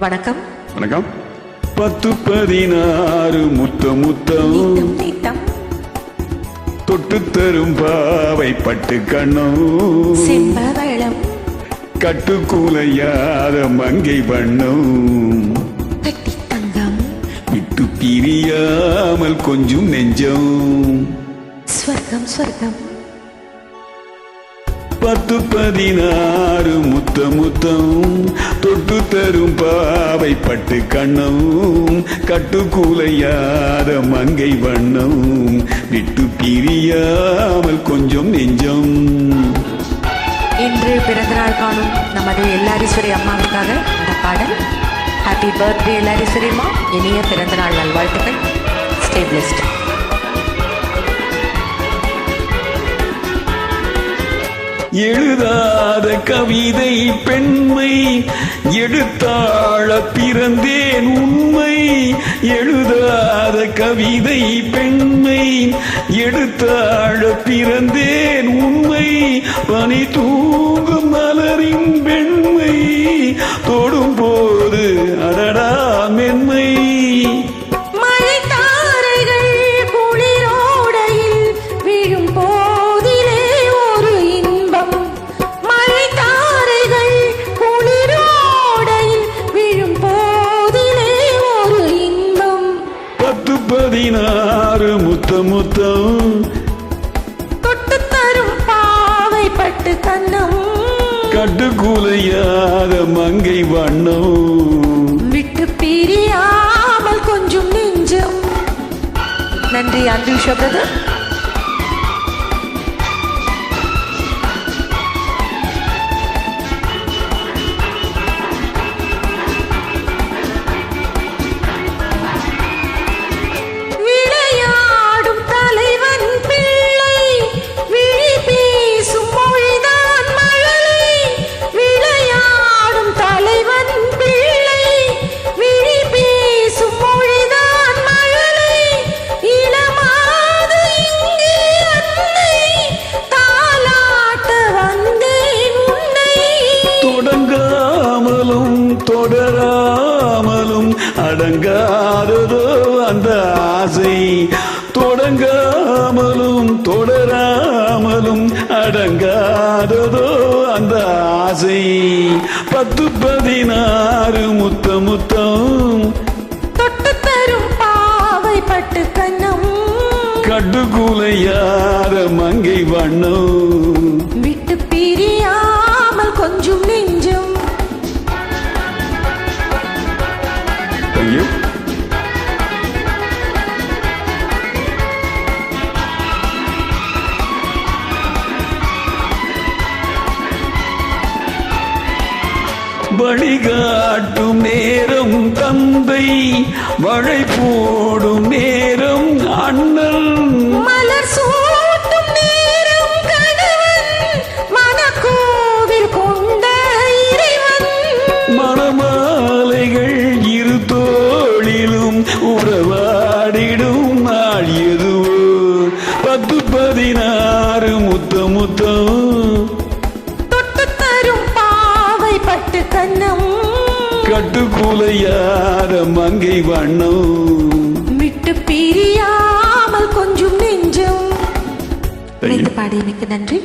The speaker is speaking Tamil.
வணக்கம். வணக்கம். 10-16 முத்தம் தொட்டு தரும் பாவை பட்டு கண்ணும் செம்பவளம் கட்டுக்கூலையாத மங்கை வண்ணம் கட்டி தங்கம் விட்டு பிரியாமல் கொஞ்சம் நெஞ்சம் ஸ்வர்க்கம் ஸ்வர்க்கம் 10-16 முத்தம் தொட்டு தரும் பாவை பட்டு கண்ணம் கட்டுக்கூலையாத மங்கை வண்ணம் விட்டு பிரியாமல் கொஞ்சம் நெஞ்சம். இன்று பிறந்தநாள் காணும் நமது எல்லாரீஸ்வரி அம்மாவுக்காக இந்த பாடல். ஹாப்பி பர்த்டே எல்லாரீஸ்வரி அம்மா, இனிய பிறந்தநாள் நல்வாழ்த்துக்கள். Stay blessed. எழுதாத கவிதை பெண்மை எடுத்தாழ பிறந்தேன் உண்மை. எழுதாத கவிதை பெண்மை எடுத்தாழ பிறந்தேன் உண்மை. பனி தூங்கும் மலரின் பெண்மை தொடும் போது அடடா மென்மை. முத்தம் தொட்டு தரும் பாவை பட்டு கண்ணம் கட்டுக்கூலையாத மங்கை வண்ணம் விட்டு பிரியாமல் கொஞ்சம் நெஞ்சம். நன்றி அன்பு பிரதர். தொடராமலும் அடங்காததோ அந்த ஆசை. தொடங்காமலும் தொடராமலும் அடங்காததோ அந்த ஆசை. 10-16 முத்தம் தொட்டு தரும் பாவை பட்டு கண்ணம் கட்டுக்கூலையாத மங்கை வண்ணம் விட்டு பிரியாமல் கொஞ்சம் நெஞ்சம். வழிகாட்டும் நேரம் தந்தை, வழை போடும் நேரம் அண்ணல், மலர் சூட்டும் நேரம் கணவன், மனக்கோவில் கொண்ட இறைவன். மணமாலைகள் இரு தோளிலும் உறவாடிடும் நாள் எதுவோ. 10-16 முத்தம் கட்டுக்கூலையாத மங்கை வண்ணம் விட்டு பிரியாமல் கொஞ்சம் நெஞ்சம். பாடியமைக்கு நன்றி.